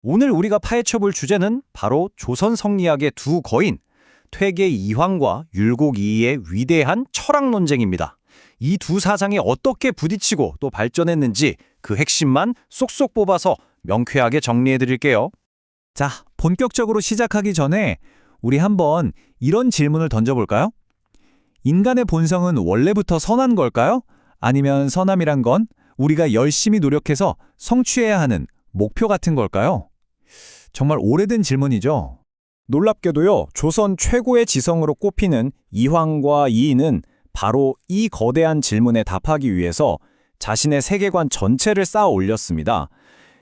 오늘 우리가 파헤쳐볼 주제는 바로 조선 성리학의 두 거인, 퇴계 이황과 율곡 이이의 위대한 철학 논쟁입니다. 이 두 사상이 어떻게 부딪히고 또 발전했는지 그 핵심만 쏙쏙 뽑아서 명쾌하게 정리해드릴게요. 자, 본격적으로 시작하기 전에 우리 한번 이런 질문을 던져볼까요? 인간의 본성은 원래부터 선한 걸까요? 아니면 선함이란 건 우리가 열심히 노력해서 성취해야 하는 목표 같은 걸까요? 정말 오래된 질문이죠. 놀랍게도요, 조선 최고의 지성으로 꼽히는 이황과 이이는 바로 이 거대한 질문에 답하기 위해서 자신의 세계관 전체를 쌓아 올렸습니다.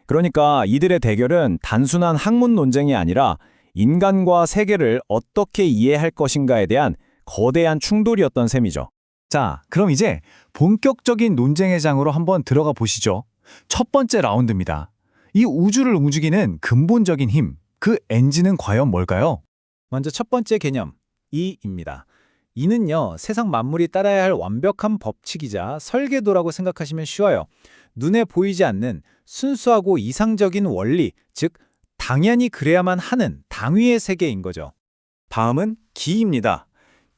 그러니까 이들의 대결은 단순한 학문 논쟁이 아니라 인간과 세계를 어떻게 이해할 것인가에 대한 거대한 충돌이었던 셈이죠. 자, 그럼 이제 본격적인 논쟁의 장으로 한번 들어가 보시죠. 첫 번째 라운드입니다. 이 우주를 움직이는 근본적인 힘, 그 엔진은 과연 뭘까요? 먼저 첫 번째 개념, 이입니다. 이는요, 세상 만물이 따라야 할 완벽한 법칙이자 설계도라고 생각하시면 쉬워요. 눈에 보이지 않는 순수하고 이상적인 원리, 즉 당연히 그래야만 하는 당위의 세계인 거죠. 다음은 기입니다.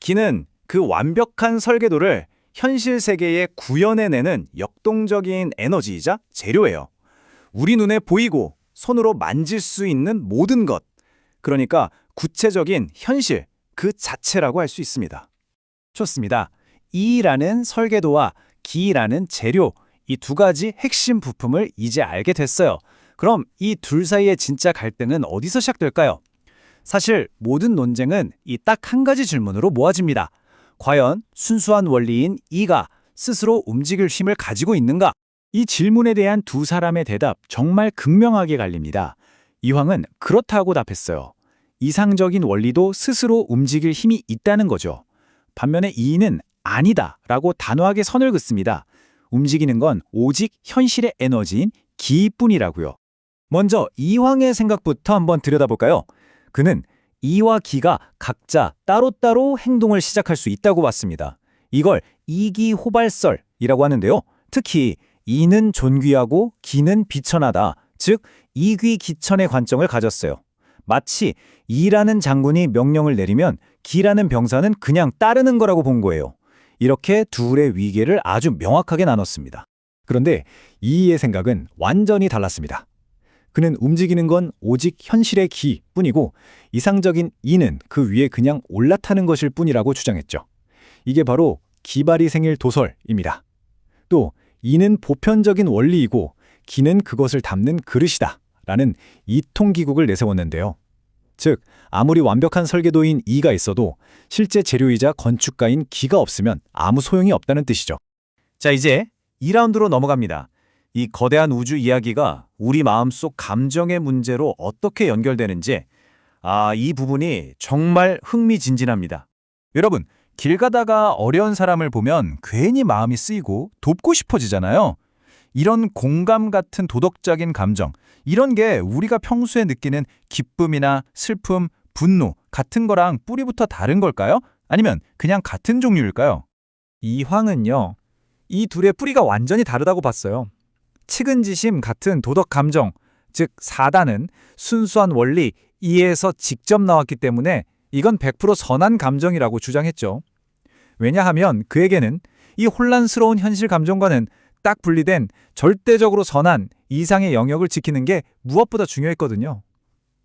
기는 그 완벽한 설계도를 현실 세계에 구현해내는 역동적인 에너지이자 재료예요. 우리 눈에 보이고 손으로 만질 수 있는 모든 것, 그러니까 구체적인 현실 그 자체라고 할 수 있습니다. 좋습니다. 이라는 설계도와 기라는 재료, 이 두 가지 핵심 부품을 이제 알게 됐어요. 그럼 이 둘 사이의 진짜 갈등은 어디서 시작될까요? 사실 모든 논쟁은 이 딱 한 가지 질문으로 모아집니다. 과연 순수한 원리인 이가 스스로 움직일 힘을 가지고 있는가? 이 질문에 대한 두 사람의 대답 정말 극명하게 갈립니다. 이황은 그렇다고 답했어요. 이상적인 원리도 스스로 움직일 힘이 있다는 거죠. 반면에 이이는 아니다라고 단호하게 선을 긋습니다. 움직이는 건 오직 현실의 에너지인 기뿐이라고요. 먼저 이황의 생각부터 한번 들여다볼까요? 그는 이와 기가 각자 따로따로 행동을 시작할 수 있다고 봤습니다. 이걸 이기호발설이라고 하는데요. 특히 이는 존귀하고 기는 비천하다, 즉 이귀기천의 관점을 가졌어요. 마치 이라는 장군이 명령을 내리면 기라는 병사는 그냥 따르는 거라고 본 거예요. 이렇게 둘의 위계를 아주 명확하게 나눴습니다. 그런데 이의 생각은 완전히 달랐습니다. 그는 움직이는 건 오직 현실의 기뿐이고 이상적인 이는 그 위에 그냥 올라타는 것일 뿐이라고 주장했죠. 이게 바로 기발이 생일 도설입니다. 또 이는 보편적인 원리이고 기는 그것을 담는 그릇이다 라는 이통기국을 내세웠는데요. 즉 아무리 완벽한 설계도인 이가 있어도 실제 재료이자 건축가인 기가 없으면 아무 소용이 없다는 뜻이죠. 자, 이제 2라운드로 넘어갑니다. 이 거대한 우주 이야기가 우리 마음속 감정의 문제로 어떻게 연결되는지, 이 부분이 정말 흥미진진합니다. 여러분, 길 가다가 어려운 사람을 보면 괜히 마음이 쓰이고 돕고 싶어지잖아요. 이런 공감 같은 도덕적인 감정, 이런 게 우리가 평소에 느끼는 기쁨이나 슬픔, 분노 같은 거랑 뿌리부터 다른 걸까요? 아니면 그냥 같은 종류일까요? 이황은요, 이 둘의 뿌리가 완전히 다르다고 봤어요. 측은지심 같은 도덕 감정, 즉 사단은 순수한 원리, 이에서 직접 나왔기 때문에 이건 100% 선한 감정이라고 주장했죠. 왜냐하면 그에게는 이 혼란스러운 현실 감정과는 딱 분리된 절대적으로 선한 이상의 영역을 지키는 게 무엇보다 중요했거든요.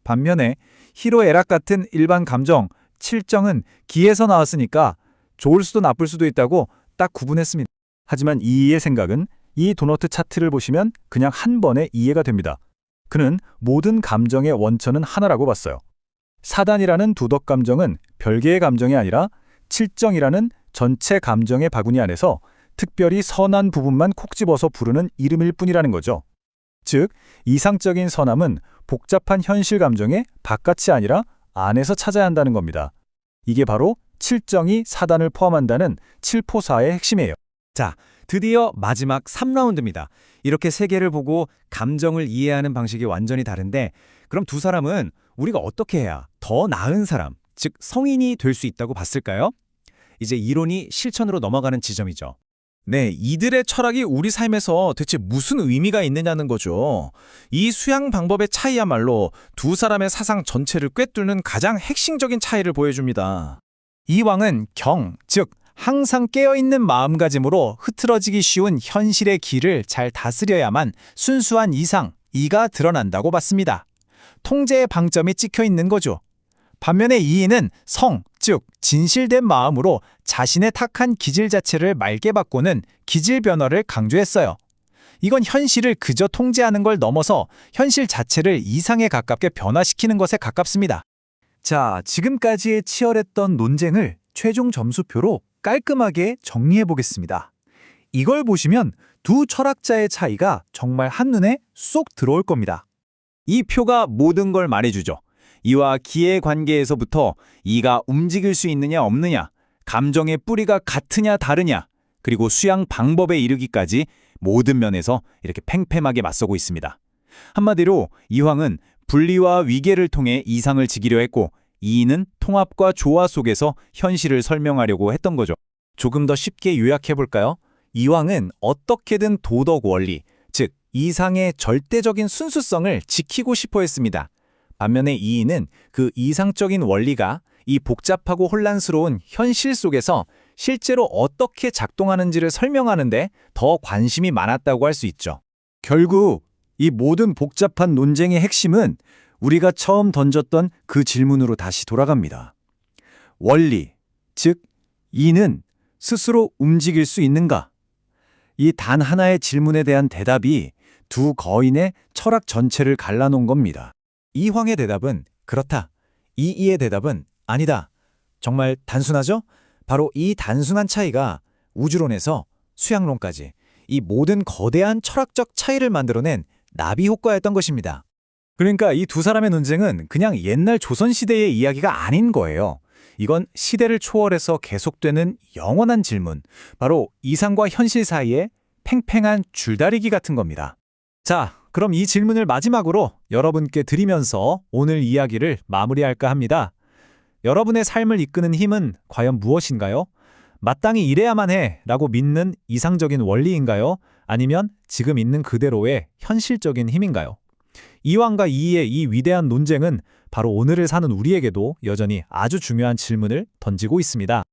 반면에 희로애락 같은 일반 감정, 칠정은 기에서 나왔으니까 좋을 수도 나쁠 수도 있다고 딱 구분했습니다. 하지만 이이의 생각은 이 도너트 차트를 보시면 그냥 한 번에 이해가 됩니다. 그는 모든 감정의 원천은 하나라고 봤어요. 사단이라는 도덕 감정은 별개의 감정이 아니라 칠정이라는 전체 감정의 바구니 안에서 특별히 선한 부분만 콕 집어서 부르는 이름일 뿐이라는 거죠. 즉, 이상적인 선함은 복잡한 현실 감정의 바깥이 아니라 안에서 찾아야 한다는 겁니다. 이게 바로 칠정이 사단을 포함한다는 칠포사의 핵심이에요. 자, 드디어 마지막 3라운드입니다. 이렇게 세계를 보고 감정을 이해하는 방식이 완전히 다른데, 그럼 두 사람은 우리가 어떻게 해야 더 나은 사람, 즉 성인이 될 수 있다고 봤을까요? 이제 이론이 실천으로 넘어가는 지점이죠. 네, 이들의 철학이 우리 삶에서 대체 무슨 의미가 있느냐는 거죠. 이 수양 방법의 차이야말로 두 사람의 사상 전체를 꿰뚫는 가장 핵심적인 차이를 보여줍니다. 이왕은 경, 즉 항상 깨어있는 마음가짐으로 흐트러지기 쉬운 현실의 길을 잘 다스려야만 순수한 이상, 이가 드러난다고 봤습니다. 통제의 방점이 찍혀 있는 거죠. 반면에 이인은 성, 즉 진실된 마음으로 자신의 탁한 기질 자체를 맑게 바꾸는 기질 변화를 강조했어요. 이건 현실을 그저 통제하는 걸 넘어서 현실 자체를 이상에 가깝게 변화시키는 것에 가깝습니다. 자, 지금까지의 치열했던 논쟁을 최종 점수표로 깔끔하게 정리해 보겠습니다. 이걸 보시면 두 철학자의 차이가 정말 한눈에 쏙 들어올 겁니다. 이 표가 모든 걸 말해주죠. 이와 기의 관계에서부터 이가 움직일 수 있느냐 없느냐, 감정의 뿌리가 같으냐 다르냐, 그리고 수양 방법에 이르기까지 모든 면에서 이렇게 팽팽하게 맞서고 있습니다. 한마디로 이황은 분리와 위계를 통해 이상을 지키려 했고, 이인은 통합과 조화 속에서 현실을 설명하려고 했던 거죠. 조금 더 쉽게 요약해볼까요? 이왕은 어떻게든 도덕 원리, 즉 이상의 절대적인 순수성을 지키고 싶어 했습니다. 반면에 이인은 그 이상적인 원리가 이 복잡하고 혼란스러운 현실 속에서 실제로 어떻게 작동하는지를 설명하는데 더 관심이 많았다고 할 수 있죠. 결국 이 모든 복잡한 논쟁의 핵심은 우리가 처음 던졌던 그 질문으로 다시 돌아갑니다. 원리, 즉 이는 스스로 움직일 수 있는가? 이 단 하나의 질문에 대한 대답이 두 거인의 철학 전체를 갈라놓은 겁니다. 이황의 대답은 그렇다. 이이의 대답은 아니다. 정말 단순하죠? 바로 이 단순한 차이가 우주론에서 수양론까지 이 모든 거대한 철학적 차이를 만들어낸 나비 효과였던 것입니다. 그러니까 이 두 사람의 논쟁은 그냥 옛날 조선시대의 이야기가 아닌 거예요. 이건 시대를 초월해서 계속되는 영원한 질문, 바로 이상과 현실 사이의 팽팽한 줄다리기 같은 겁니다. 자, 그럼 이 질문을 마지막으로 여러분께 드리면서 오늘 이야기를 마무리할까 합니다. 여러분의 삶을 이끄는 힘은 과연 무엇인가요? 마땅히 이래야만 해 라고 믿는 이상적인 원리인가요? 아니면 지금 있는 그대로의 현실적인 힘인가요? 이황과 이이의 이 위대한 논쟁은 바로 오늘을 사는 우리에게도 여전히 아주 중요한 질문을 던지고 있습니다.